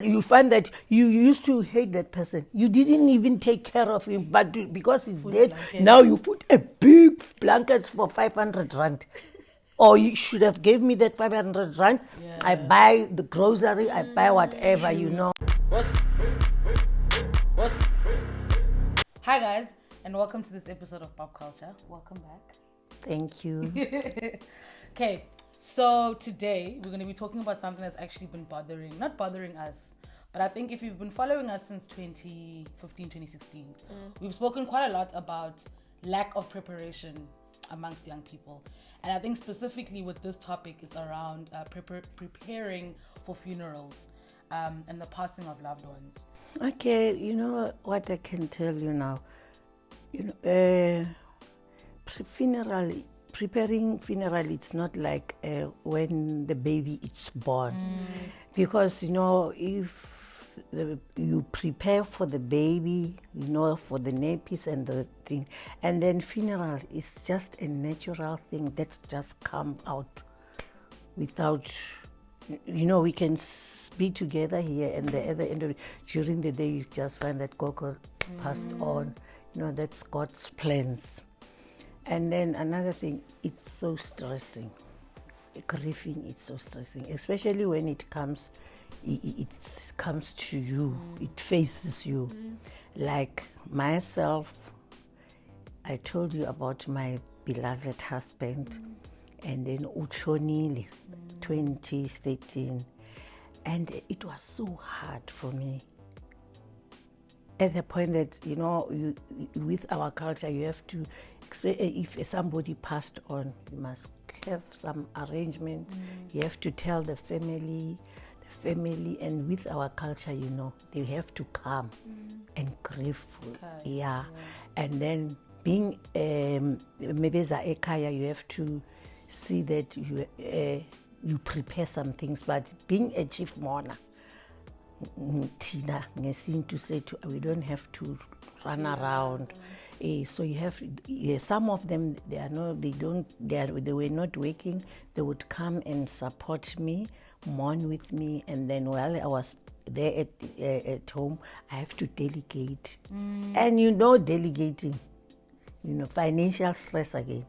You find that you used to hate that person. You didn't even take care of him, but because he's dead, now you put a big blanket for 500 rand. Or you should have gave me that 500 rand. Yeah. I buy the grocery, I buy whatever, you know. Hi guys, and welcome to this episode of Pop Culture. Welcome back. Thank you. Okay, so today we're going to be talking about something that's actually been not bothering us, but I think if you've been following us since 2015, 2016, we've spoken quite a lot about lack of preparation amongst young people. And I think specifically with this topic, it's around preparing for funerals and the passing of loved ones. Okay, you know what I can tell you now. You know, preparing funeral, it's not like when the baby is born. Because, you know, if you prepare for the baby, you know, for the nappies and the thing, and then funeral is just a natural thing that just comes out without, you know, we can be together here and the other end of it, during the day you just find that Gogo passed on. You know, that's God's plans. And then another thing, it's so stressing. Grieving is so stressing, especially when it comes to you, it faces you. Like myself, I told you about my beloved husband, and then Uchonile, 2013, and it was so hard for me. At the point that, you know, with our culture, you have to, if somebody passed on, you must have some arrangement. You have to tell the family, and with our culture, you know, they have to come and grieve. Okay. Yeah. And then being Mebeza Ekaya, you have to see that you prepare some things. But being a Chief Mourner, Tina, to say we don't have to run around. So you have some of them, they were not working. They would come and support me, mourn with me, and then while I was there at home, I have to delegate. And you know, delegating, you know, financial stress again.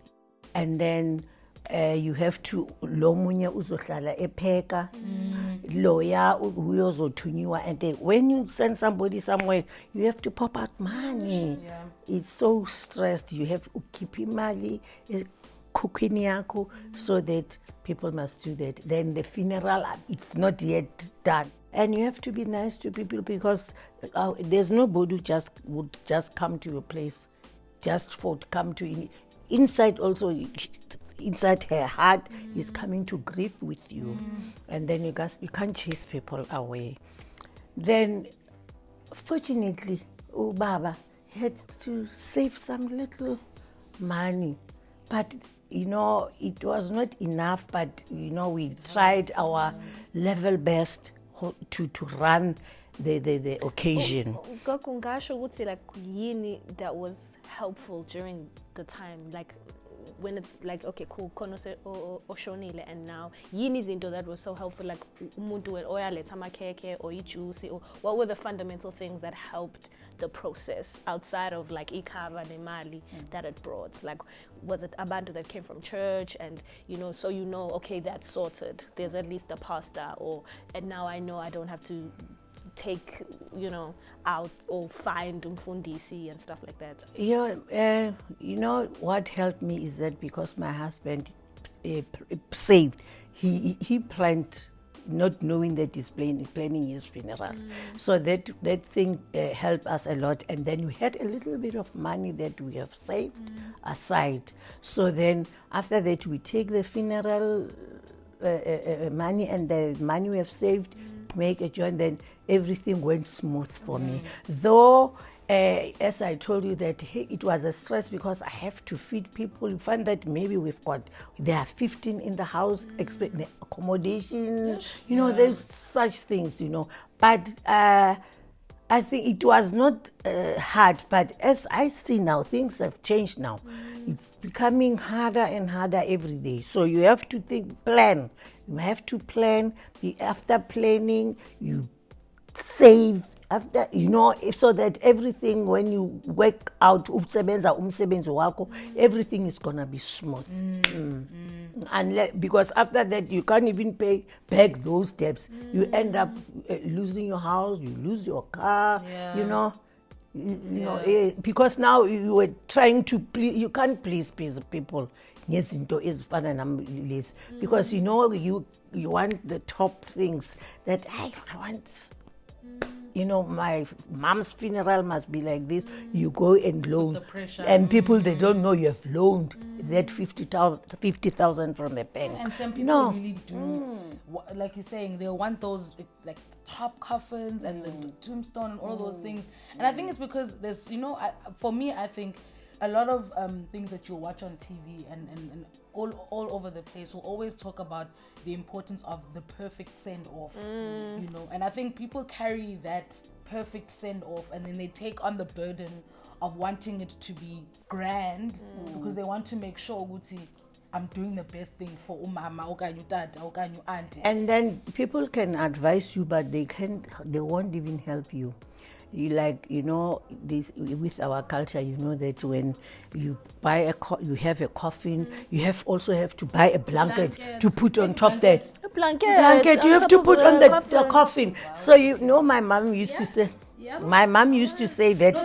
And then you have to lomunye uzohlala epheka, lawyer uyozothunyiwa, and when you send somebody somewhere, you have to pop out money. Yeah. It's so stressed. You have to keep imali cooking yako, so that people must do that. Then the funeral, it's not yet done. And you have to be nice to people, because there's nobody who would just come to your place just for to come to inside also. Inside her heart is coming to grieve with you. And then you can't chase people away. Then fortunately, Baba had to save some little money, but you know, it was not enough. But you know, we tried our level best to run the occasion. Like yini that was helpful during the time, like when it's like, okay, cool, konose oshonile, and now yini zinto that was so helpful, like umuntu oyaletha amakhekhe or ijuice, or what were the fundamental things that helped the process outside of like ikhava nemali that it brought? Like, was it abantu that came from church, and you know, so you know, okay, that's sorted, there's at least a pastor, and now I know I don't have to take, you know, out or find umfundisi and stuff like that. Yeah, you know what helped me is that because my husband saved, he planned, not knowing that he's planning his funeral. So that thing helped us a lot. And then we had a little bit of money that we have saved aside. So then after that, we take the funeral money and the money we have saved, make a joint, then everything went smooth for me. Though, as I told you, that it was a stress because I have to feed people. You find that maybe there are 15 in the house, expect the accommodation, you know, there's such things, you know. But I think it was not hard, but as I see now, things have changed now. It's becoming harder and harder every day. So you have to plan. You have to plan. After planning, you save after, you know, so that everything, when you work out, umsebenzi wako, everything is gonna be smooth. Because after that, you can't even pay back those debts. You end up losing your house, you lose your car, you know. You know, because now you were trying to please, you can't please people. Yes, because you know you want the top things that I want. You know, my mom's funeral must be like this. You go and loan, the pressure. And people they don't know you have loaned that 50,000 from the bank. And some people really do, like you're saying, they want those like the top coffins and the tombstone and all those things. And I think it's because there's, you know, for me, I think a lot of things that you watch on TV and all over the place will always talk about the importance of the perfect send-off, you know. And I think people carry that perfect send-off and then they take on the burden of wanting it to be grand because they want to make sure I'm doing the best thing for umama okanye utata okanye auntie. And then people can advise you, but they won't even help you. You like, you know, this with our culture, you know that when you buy you have a coffin, you also have to buy a blanket to put on top there. A blanket You have to put on the coffin. Wow. So you know, my mom used to say. My mom used to say that. No,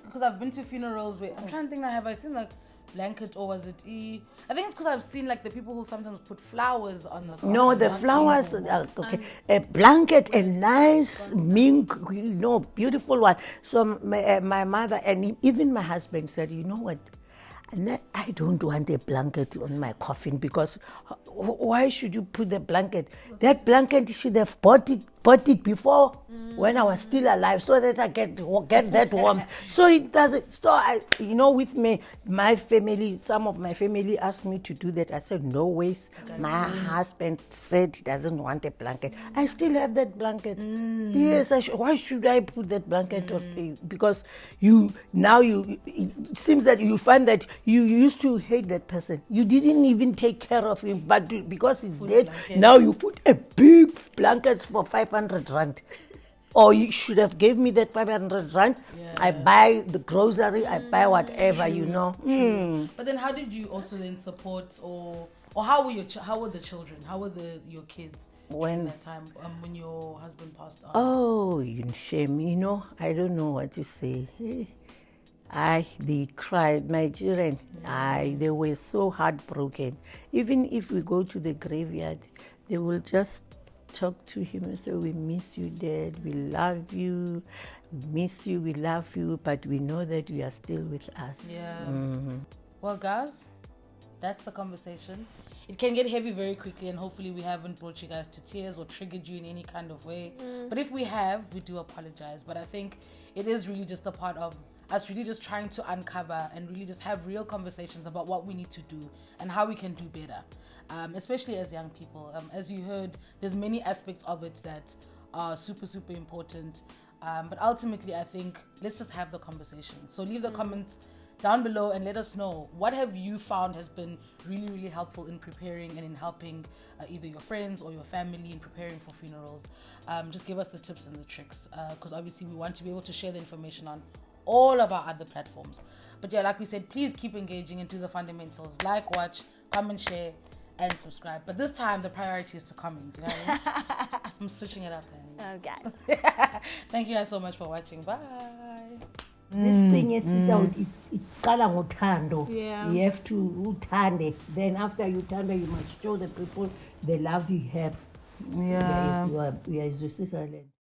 because I've been to funerals where I'm trying to think, have I seen like blanket or was it I think it's because I've seen like the people who sometimes put flowers on the coffin. No, the flowers, okay. A blanket, a nice mink, you know, beautiful one. So my mother and even my husband said, you know what, I don't want a blanket on my coffin because why should you put the blanket? That blanket should have bought it before when I was still alive so that I get that warmth. So it doesn't. So I, you know, with me, my family, some of my family asked me to do that. I said no ways. My husband said he doesn't want a blanket. I still have that blanket. Yes, why should I put that blanket on? Because it seems that you find that you used to hate that person. You didn't even take care of him, but because he's dead, now you put a big blanket for 500 rand. Or you should have gave me that 500 rand. I buy the grocery, I buy whatever, you know. But then how did you also then support or how were the children? How were your kids when that time when your husband passed on? Oh, shame, you know, I don't know what to say. They cried, my children. They were so heartbroken. Even if we go to the graveyard, they will just talk to him and say, we miss you, Dad, we love you, we miss you, we love you, but we know that you are still with us. Well, guys, that's the conversation. It can get heavy very quickly, and hopefully we haven't brought you guys to tears or triggered you in any kind of way. But if we have, we do apologize. But I think it is really just a part of us really just trying to uncover and really just have real conversations about what we need to do and how we can do better, especially as young people. As you heard, there's many aspects of it that are super, super important. But ultimately, I think let's just have the conversation. So leave the comments down below and let us know what have you found has been really, really helpful in preparing and in helping either your friends or your family in preparing for funerals. Just give us the tips and the tricks, because obviously we want to be able to share the information on all of our other platforms. But yeah, like we said, please keep engaging into the fundamentals. Like, watch, comment, share, and subscribe. But this time the priority is to comment. You know what I mean? I'm switching it up then. Okay. Thank you guys so much for watching. Bye. This thing is it kala ngothando. Yeah. You have to uthande. Then after you thande, you must show the people the love you have. Yeah. You are